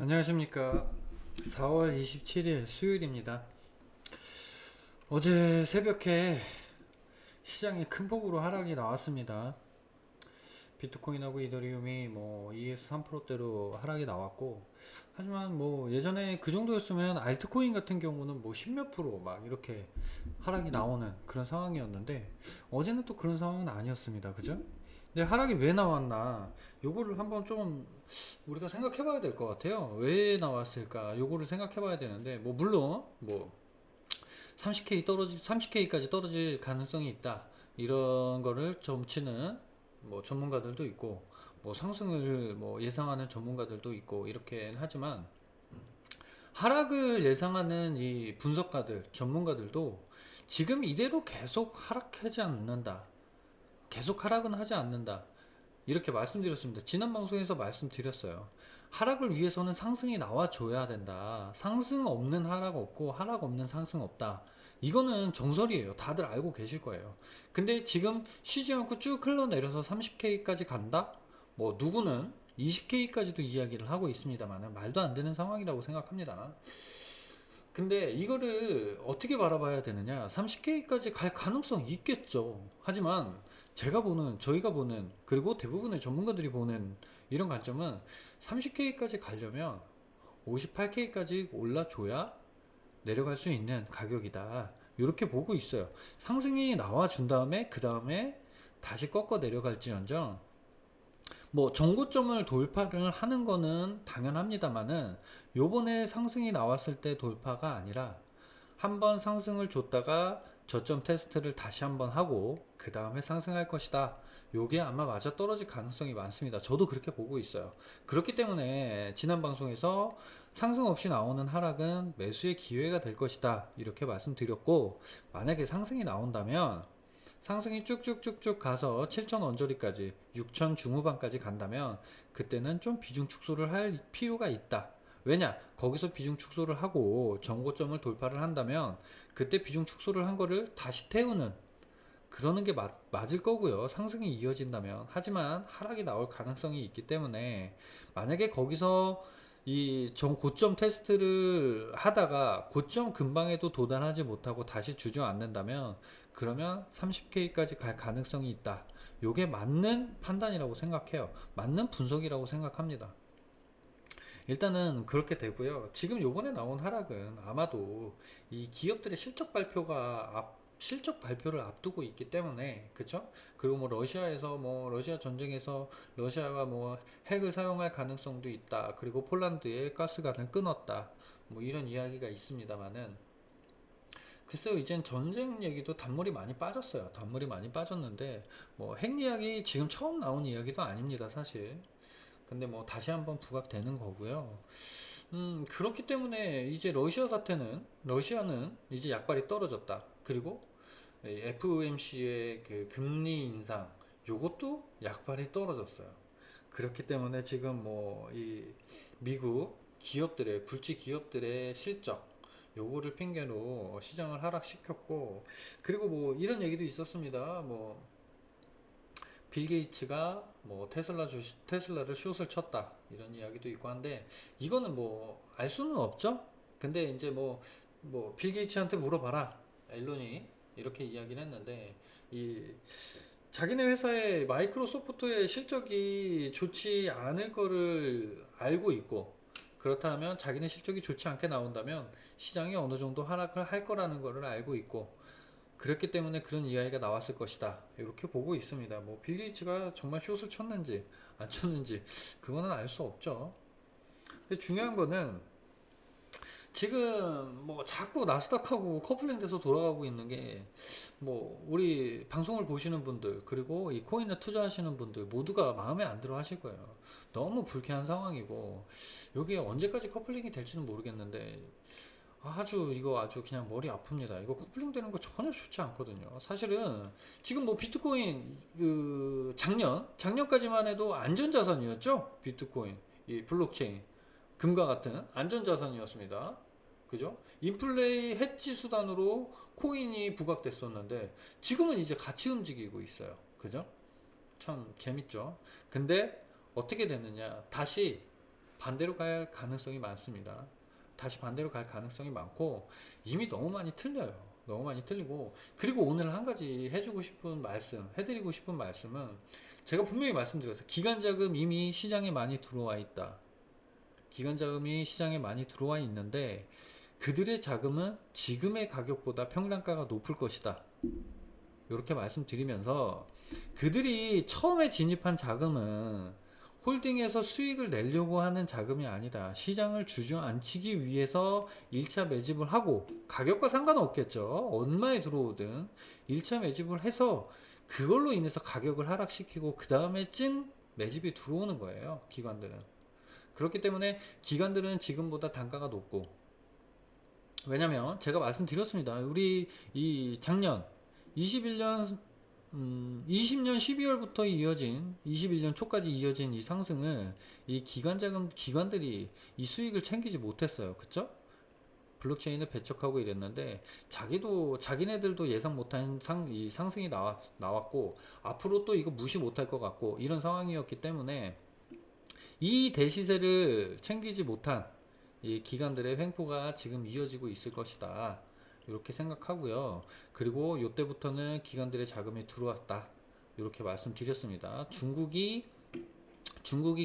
안녕하십니까. 4월 27일 수요일입니다. 어제 새벽에 시장이 큰 폭으로 하락이 나왔습니다. 비트코인하고 이더리움이 뭐 2에서 3%대로 하락이 나왔고, 하지만 뭐 예전에 그 정도였으면 알트코인 같은 경우는 뭐 10몇 프로 막 이렇게 하락이 나오는 그런 상황이었는데, 어제는 또 그런 상황은 아니었습니다. 그죠? 근데 하락이 왜 나왔나, 요거를 한번 좀 우리가 생각해 봐야 될 것 같아요. 왜 나왔을까? 요거를 생각해 봐야 되는데, 뭐 물론 뭐 30K까지 떨어질 가능성이 있다, 이런 거를 점치는 뭐 전문가들도 있고, 뭐 상승을 뭐 예상하는 전문가들도 있고 이렇게 하지만, 하락을 예상하는 이 분석가들 전문가들도 지금 이대로 계속 하락하지 않는다, 계속 하락은 하지 않는다, 이렇게 말씀드렸습니다. 지난 방송에서 말씀드렸어요. 하락을 위해서는 상승이 나와줘야 된다. 상승 없는 하락 없고 하락 없는 상승 없다. 이거는 정설이에요. 다들 알고 계실 거예요. 근데 지금 쉬지 않고 쭉 흘러내려서 30K까지 간다? 뭐 누구는 20K까지도 이야기를 하고 있습니다만 말도 안 되는 상황이라고 생각합니다. 근데 이거를 어떻게 바라봐야 되느냐? 30K까지 갈 가능성 있겠죠. 하지만 저희가 보는, 그리고 대부분의 전문가들이 보는 이런 관점은 30K까지 가려면 58K까지 올라줘야 내려갈 수 있는 가격이다, 이렇게 보고 있어요. 상승이 나와준 다음에 그 다음에 다시 꺾어 내려갈지언정, 뭐 정고점을 돌파를 하는 거는 당연합니다만은, 요번에 상승이 나왔을 때 돌파가 아니라 한번 상승을 줬다가 저점 테스트를 다시 한번 하고 그 다음에 상승할 것이다, 요게 아마 맞아 떨어질 가능성이 많습니다. 저도 그렇게 보고 있어요. 그렇기 때문에 지난 방송에서 상승 없이 나오는 하락은 매수의 기회가 될 것이다, 이렇게 말씀드렸고, 만약에 상승이 나온다면, 상승이 쭉쭉쭉쭉 가서 7천 언저리까지, 6천 중후반까지 간다면 그때는 좀 비중 축소를 할 필요가 있다. 왜냐? 거기서 비중 축소를 하고 정고점을 돌파를 한다면 그때 비중 축소를 한 거를 다시 태우는, 그러는 게 맞을 거고요. 상승이 이어진다면. 하지만 하락이 나올 가능성이 있기 때문에, 만약에 거기서 이 고점 테스트를 하다가 고점 근방에도 도달하지 못하고 다시 주저앉는다면, 그러면 30K까지 갈 가능성이 있다. 요게 맞는 판단이라고 생각해요. 맞는 분석이라고 생각합니다. 일단은 그렇게 되고요. 지금 요번에 나온 하락은 아마도 이 기업들의 실적 발표를 앞두고 있기 때문에, 그쵸? 그리고 뭐 러시아에서 뭐 러시아 전쟁에서 러시아가 뭐 핵을 사용할 가능성도 있다, 그리고 폴란드의 가스관을 끊었다, 뭐 이런 이야기가 있습니다만은, 글쎄요, 이젠 전쟁 얘기도 단물이 많이 빠졌어요. 단물이 많이 빠졌는데, 뭐 핵 이야기 지금 처음 나온 이야기도 아닙니다, 사실. 근데 뭐 다시 한번 부각되는 거고요. 그렇기 때문에 이제 러시아는 이제 약발이 떨어졌다. 그리고 FOMC의 그 금리 인상, 요것도 약발이 떨어졌어요. 그렇기 때문에 지금 뭐 이 미국 기업들의, 굴지 기업들의 실적, 요거를 핑계로 시장을 하락시켰고, 그리고 뭐 이런 얘기도 있었습니다. 뭐 빌 게이츠가 뭐 테슬라를 숏을 쳤다, 이런 이야기도 있고 한데, 이거는 뭐 알 수는 없죠. 근데 이제 뭐 빌 게이츠한테 물어봐라, 일론이 이렇게 이야기를 했는데, 이 자기네 회사의 마이크로소프트의 실적이 좋지 않을 거를 알고 있고, 그렇다면 자기네 실적이 좋지 않게 나온다면 시장이 어느 정도 하락을 할 거라는 거를 알고 있고, 그렇기 때문에 그런 이야기가 나왔을 것이다, 이렇게 보고 있습니다. 뭐 빌 게이츠가 정말 숏을 쳤는지 안 쳤는지 그거는 알 수 없죠. 근데 중요한 거는, 지금 뭐 자꾸 나스닥하고 커플링 돼서 돌아가고 있는 게, 뭐 우리 방송을 보시는 분들, 그리고 이 코인에 투자하시는 분들 모두가 마음에 안 들어 하실 거예요. 너무 불쾌한 상황이고, 여기에 언제까지 커플링이 될지는 모르겠는데, 이거 아주 그냥 머리 아픕니다. 이거 커플링 되는 거 전혀 좋지 않거든요. 사실은 지금 뭐 비트코인, 작년까지만 해도 안전자산이었죠. 비트코인, 이 블록체인, 금과 같은 안전자산이었습니다. 그죠? 인플레이 해지 수단으로 코인이 부각됐었는데, 지금은 이제 같이 움직이고 있어요. 그죠? 참 재밌죠. 근데 어떻게 됐느냐? 다시 반대로 갈 가능성이 많습니다. 다시 반대로 갈 가능성이 많고 이미 너무 많이 틀려요. 너무 많이 틀리고 그리고 오늘 한 가지 해드리고 싶은 말씀은 제가 분명히 말씀드렸어요. 기간자금 이미 시장에 많이 들어와 있다. 기간자금이 시장에 많이 들어와 있는데 그들의 자금은 지금의 가격보다 평단가가 높을 것이다. 이렇게 말씀드리면서 그들이 처음에 진입한 자금은 홀딩해서 수익을 내려고 하는 자금이 아니다. 시장을 주저앉히기 위해서 1차 매집을 하고 가격과 상관은 없겠죠. 얼마에 들어오든 1차 매집을 해서 그걸로 인해서 가격을 하락시키고 그 다음에 찐 매집이 들어오는 거예요. 기관들은. 그렇기 때문에 기관들은 지금보다 단가가 높고 왜냐면 제가 말씀드렸습니다. 우리 이 작년 21년 20년 12월부터 이어진 21년 초까지 이어진 이 상승을 이 기관들이 이 수익을 챙기지 못했어요. 그쵸? 블록체인을 배척하고 이랬는데 자기네들도 예상 못한 이 상승이 나왔고 앞으로 또 이거 무시 못할 것 같고 이런 상황이었기 때문에 이 대시세를 챙기지 못한 이 기관들의 횡포가 지금 이어지고 있을 것이다. 이렇게 생각하고요. 그리고 이때부터는 기관들의 자금이 들어왔다. 이렇게 말씀드렸습니다. 중국의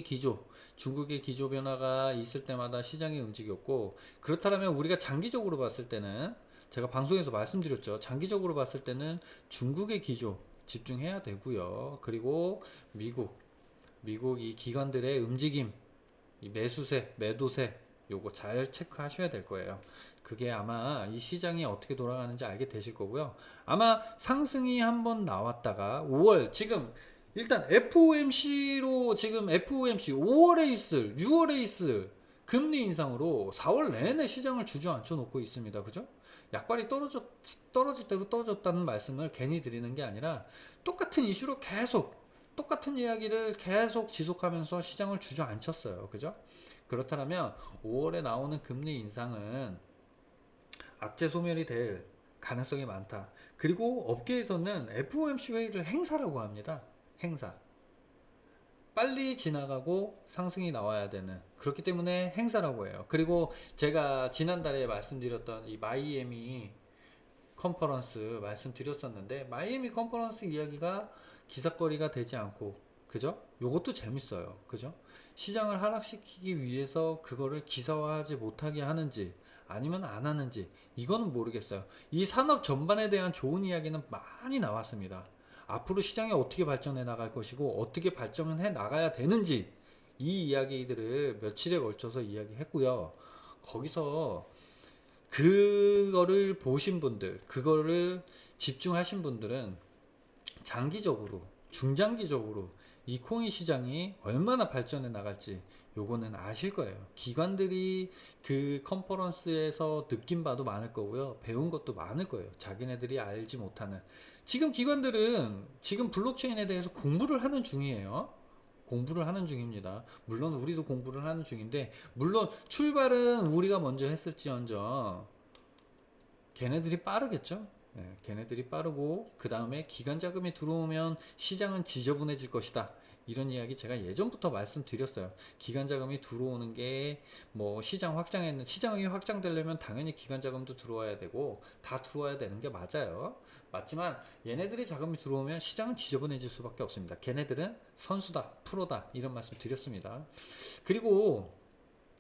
기조 변화가 있을 때마다 시장이 움직였고 그렇다면 우리가 장기적으로 봤을 때는 제가 방송에서 말씀드렸죠. 장기적으로 봤을 때는 중국의 기조 집중해야 되고요. 그리고 미국 이 기관들의 움직임, 이 매수세, 매도세 요거 잘 체크하셔야 될 거예요. 그게 아마 이 시장이 어떻게 돌아가는지 알게 되실 거고요. 아마 상승이 한번 나왔다가 5월 지금 일단 FOMC 5월에 있을 6월에 있을 금리 인상으로 4월 내내 시장을 주저앉혀 놓고 있습니다. 그죠? 약발이 떨어질 대로 떨어졌다는 말씀을 괜히 드리는 게 아니라 똑같은 이슈로 똑같은 이야기를 계속 지속하면서 시장을 주저앉혔어요. 그죠? 그렇다면 5월에 나오는 금리 인상은 악재 소멸이 될 가능성이 많다. 그리고 업계에서는 FOMC 회의를 행사라고 합니다. 행사. 빨리 지나가고 상승이 나와야 되는 그렇기 때문에 행사라고 해요. 그리고 제가 지난달에 말씀드렸던 이 마이애미 컨퍼런스 말씀드렸었는데 마이애미 컨퍼런스 이야기가 기사거리가 되지 않고 그죠? 요것도 재밌어요. 그죠? 시장을 하락시키기 위해서 그거를 기사화하지 못하게 하는지 아니면 안 하는지 이거는 모르겠어요. 이 산업 전반에 대한 좋은 이야기는 많이 나왔습니다. 앞으로 시장이 어떻게 발전해 나갈 것이고 어떻게 발전해 나가야 되는지 이 이야기들을 며칠에 걸쳐서 이야기했고요. 거기서 그거를 보신 분들, 그거를 집중하신 분들은 장기적으로, 중장기적으로 이 코인 시장이 얼마나 발전해 나갈지 요거는 아실 거예요. 기관들이 그 컨퍼런스에서 느낀 바도 많을 거고요. 배운 것도 많을 거예요. 자기네들이 알지 못하는. 지금 기관들은 지금 블록체인에 대해서 공부를 하는 중이에요. 공부를 하는 중입니다. 물론 우리도 공부를 하는 중인데 물론 출발은 우리가 먼저 했을지언정 걔네들이 빠르겠죠. 네, 걔네들이 빠르고 그 다음에 기관 자금이 들어오면 시장은 지저분해질 것이다. 이런 이야기 제가 예전부터 말씀드렸어요. 기관 자금이 들어오는 게 뭐 시장이 확장되려면 당연히 기관 자금도 들어와야 되고 다 들어와야 되는 게 맞아요. 맞지만 얘네들이 자금이 들어오면 시장은 지저분해질 수밖에 없습니다. 걔네들은 선수다, 프로다 이런 말씀 드렸습니다. 그리고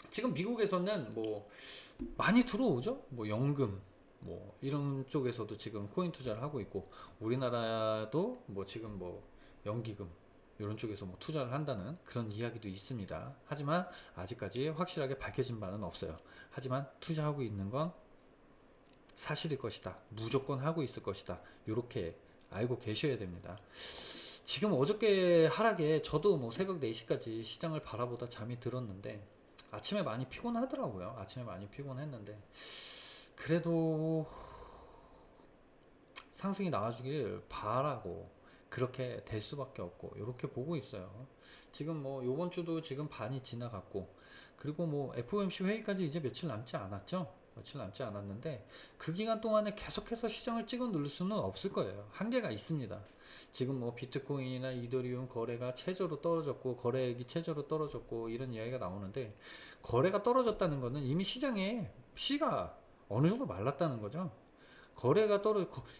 지금 미국에서는 뭐 많이 들어오죠. 뭐 연금 뭐 이런 쪽에서도 지금 코인 투자를 하고 있고 우리나라도 뭐 지금 뭐 연기금 이런 쪽에서 뭐 투자를 한다는 그런 이야기도 있습니다. 하지만 아직까지 확실하게 밝혀진 바는 없어요. 하지만 투자하고 있는 건 사실일 것이다. 무조건 하고 있을 것이다. 이렇게 알고 계셔야 됩니다. 지금 어저께 하락에 저도 뭐 새벽 4시까지 시장을 바라보다 잠이 들었는데 아침에 많이 피곤하더라고요. 아침에 많이 피곤했는데 그래도 상승이 나와주길 바라고 그렇게 될 수밖에 없고 이렇게 보고 있어요. 지금 뭐 요번 주도 지금 반이 지나갔고 그리고 뭐 FOMC 회의까지 이제 며칠 남지 않았죠. 며칠 남지 않았는데 그 기간 동안에 계속해서 시장을 찍어 누를 수는 없을 거예요. 한계가 있습니다. 지금 뭐 비트코인이나 이더리움 거래가 최저로 떨어졌고 거래액이 최저로 떨어졌고 이런 이야기가 나오는데, 거래가 떨어졌다는 거는 이미 시장에 씨가 어느 정도 말랐다는 거죠. 거래가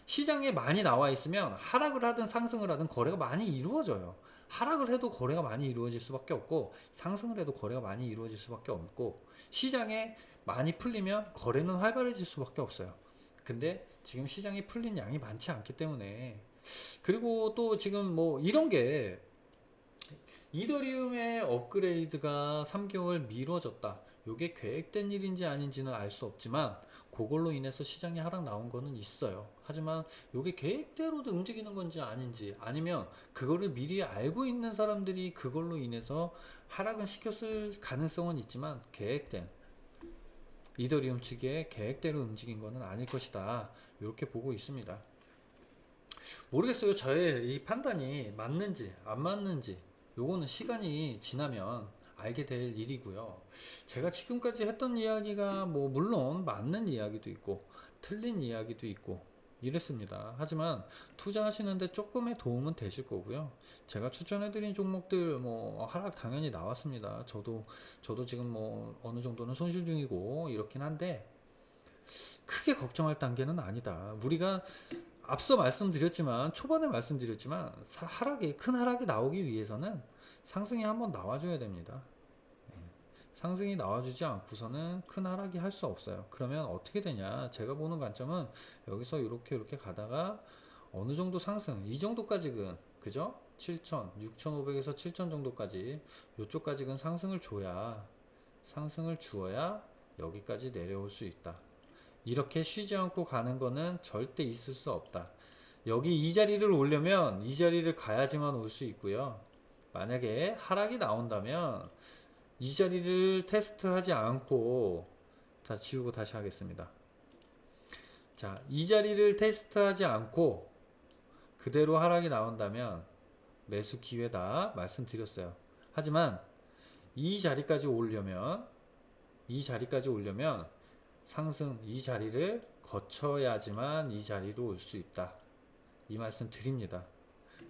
시장에 많이 나와 있으면 하락을 하든 상승을 하든 거래가 많이 이루어져요. 하락을 해도 거래가 많이 이루어질 수밖에 없고, 상승을 해도 거래가 많이 이루어질 수밖에 없고, 시장에 많이 풀리면 거래는 활발해질 수밖에 없어요. 근데 지금 시장이 풀린 양이 많지 않기 때문에, 그리고 또 지금 뭐 이런 게, 이더리움의 업그레이드가 3개월 미뤄졌다. 이게 계획된 일인지 아닌지는 알 수 없지만 그걸로 인해서 시장이 하락 나온 거는 있어요. 하지만 이게 계획대로 움직이는 건지 아닌지, 아니면 그거를 미리 알고 있는 사람들이 그걸로 인해서 하락은 시켰을 가능성은 있지만, 계획된 이더리움 측의 계획대로 움직인 거는 아닐 것이다. 이렇게 보고 있습니다. 모르겠어요. 저의 이 판단이 맞는지 안 맞는지, 요거는 시간이 지나면 알게 될 일이고요. 제가 지금까지 했던 이야기가 뭐 물론 맞는 이야기도 있고 틀린 이야기도 있고 이랬습니다. 하지만 투자하시는데 조금의 도움은 되실 거고요. 제가 추천해드린 종목들 뭐 하락 당연히 나왔습니다. 저도 지금 뭐 어느 정도는 손실 중이고 이렇긴 한데, 크게 걱정할 단계는 아니다. 우리가 앞서 말씀드렸지만, 초반에 말씀드렸지만, 큰 하락이 나오기 위해서는 상승이 한번 나와줘야 됩니다. 예. 상승이 나와주지 않고서는 큰 하락이 할 수 없어요. 그러면 어떻게 되냐? 제가 보는 관점은 여기서 이렇게 가다가 어느 정도 상승, 이 정도까지는, 그죠? 7,000, 6,500에서 7,000 정도까지, 요쪽까지는 상승을 주어야 여기까지 내려올 수 있다. 이렇게 쉬지 않고 가는 거는 절대 있을 수 없다. 여기 이 자리를 오려면 이 자리를 가야지만 올 수 있고요. 만약에 하락이 나온다면 이 자리를 테스트하지 않고, 다 지우고 다시 하겠습니다. 자, 이 자리를 테스트하지 않고 그대로 하락이 나온다면 매수 기회다 말씀드렸어요. 하지만 이 자리까지 오려면 상승 이 자리를 거쳐야지만 이 자리로 올 수 있다. 이 말씀 드립니다.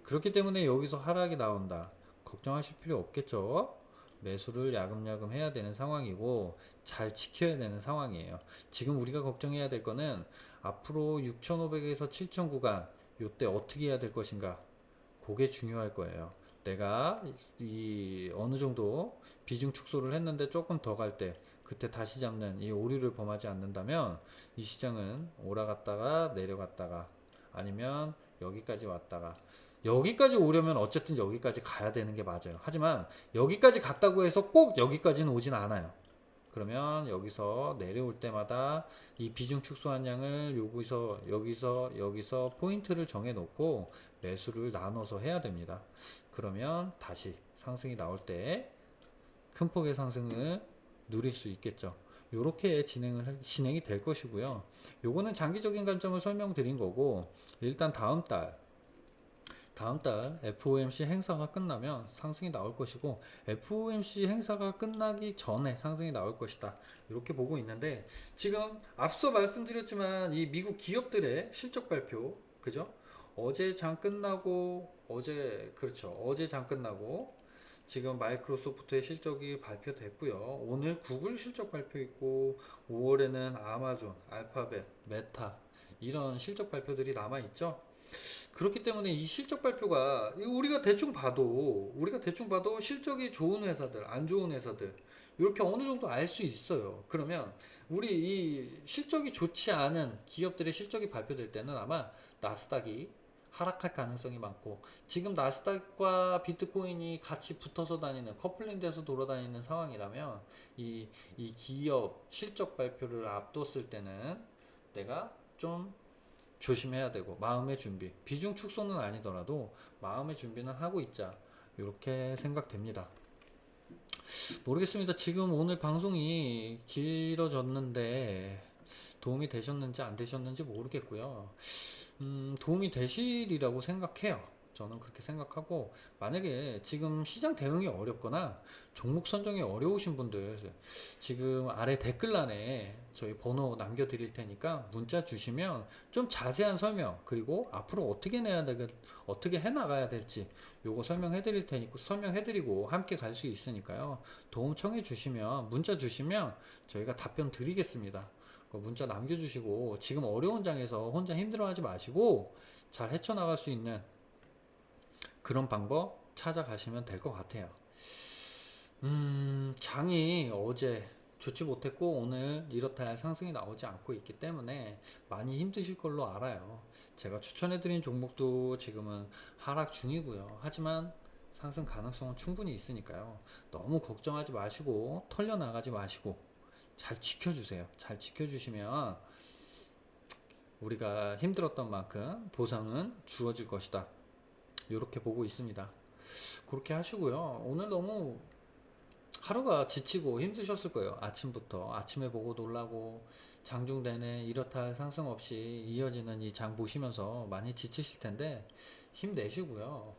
그렇기 때문에 여기서 하락이 나온다, 걱정하실 필요 없겠죠. 매수를 야금야금 해야 되는 상황이고 잘 지켜야 되는 상황이에요. 지금 우리가 걱정해야 될 거는 앞으로 6,500에서 7,000 구간, 요때 어떻게 해야 될 것인가, 그게 중요할 거예요. 내가 이 어느 정도 비중 축소를 했는데 조금 더 갈 때, 그때 다시 잡는 이 오류를 범하지 않는다면 이 시장은 올라갔다가 내려갔다가, 아니면 여기까지 왔다가, 여기까지 오려면 어쨌든 여기까지 가야 되는 게 맞아요. 하지만 여기까지 갔다고 해서 꼭 여기까지는 오진 않아요. 그러면 여기서 내려올 때마다 이 비중 축소한 양을 여기서 포인트를 정해 놓고 매수를 나눠서 해야 됩니다. 그러면 다시 상승이 나올 때 큰 폭의 상승을 누릴 수 있겠죠. 요렇게 진행이 될 것이고요. 요거는 장기적인 관점을 설명드린 거고, 일단 다음 달 FOMC 행사가 끝나면 상승이 나올 것이고, FOMC 행사가 끝나기 전에 상승이 나올 것이다. 이렇게 보고 있는데, 지금 앞서 말씀드렸지만 이 미국 기업들의 실적 발표, 그죠? 어제 장 끝나고 지금 마이크로소프트의 실적이 발표됐고요. 오늘 구글 실적 발표 있고, 5월에는 아마존, 알파벳, 메타, 이런 실적 발표들이 남아 있죠. 그렇기 때문에 이 실적 발표가, 우리가 대충 봐도 실적이 좋은 회사들, 안 좋은 회사들, 이렇게 어느 정도 알 수 있어요. 그러면 우리 이 실적이 좋지 않은 기업들의 실적이 발표될 때는 아마 나스닥이 하락할 가능성이 많고, 지금 나스닥과 비트코인이 같이 붙어서 다니는, 커플링돼서 돌아다니는 상황이라면 이 기업 실적 발표를 앞뒀을 때는 내가 좀 조심해야 되고, 마음의 준비, 비중 축소는 아니더라도 마음의 준비는 하고 있자, 이렇게 생각됩니다. 모르겠습니다. 지금 오늘 방송이 길어졌는데 도움이 되셨는지 안 되셨는지 모르겠고요. 도움이 되시리라고 생각해요. 저는 그렇게 생각하고, 만약에 지금 시장 대응이 어렵거나 종목 선정이 어려우신 분들, 지금 아래 댓글란에 저희 번호 남겨드릴 테니까 문자 주시면 좀 자세한 설명, 그리고 앞으로 어떻게 해 나가야 될지 요거 설명해드리고 함께 갈 수 있으니까요. 도움 청해 주시면, 문자 주시면 저희가 답변 드리겠습니다. 문자 남겨주시고, 지금 어려운 장에서 혼자 힘들어하지 마시고 잘 헤쳐나갈 수 있는 그런 방법 찾아가시면 될 것 같아요. 장이 어제 좋지 못했고 오늘 이렇다 할 상승이 나오지 않고 있기 때문에 많이 힘드실 걸로 알아요. 제가 추천해드린 종목도 지금은 하락 중이고요. 하지만 상승 가능성은 충분히 있으니까요. 너무 걱정하지 마시고 털려 나가지 마시고 잘 지켜주세요. 잘 지켜주시면 우리가 힘들었던 만큼 보상은 주어질 것이다. 이렇게 보고 있습니다. 그렇게 하시고요. 오늘 너무 하루가 지치고 힘드셨을 거예요. 아침부터 아침에 보고 놀라고 장중 내내 이렇다 할 상승 없이 이어지는 이 장 보시면서 많이 지치실 텐데 힘내시고요.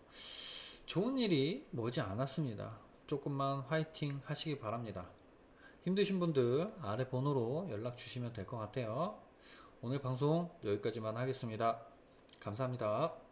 좋은 일이 머지 않았습니다. 조금만 화이팅 하시기 바랍니다. 힘드신 분들 아래 번호로 연락 주시면 될 것 같아요. 오늘 방송 여기까지만 하겠습니다. 감사합니다.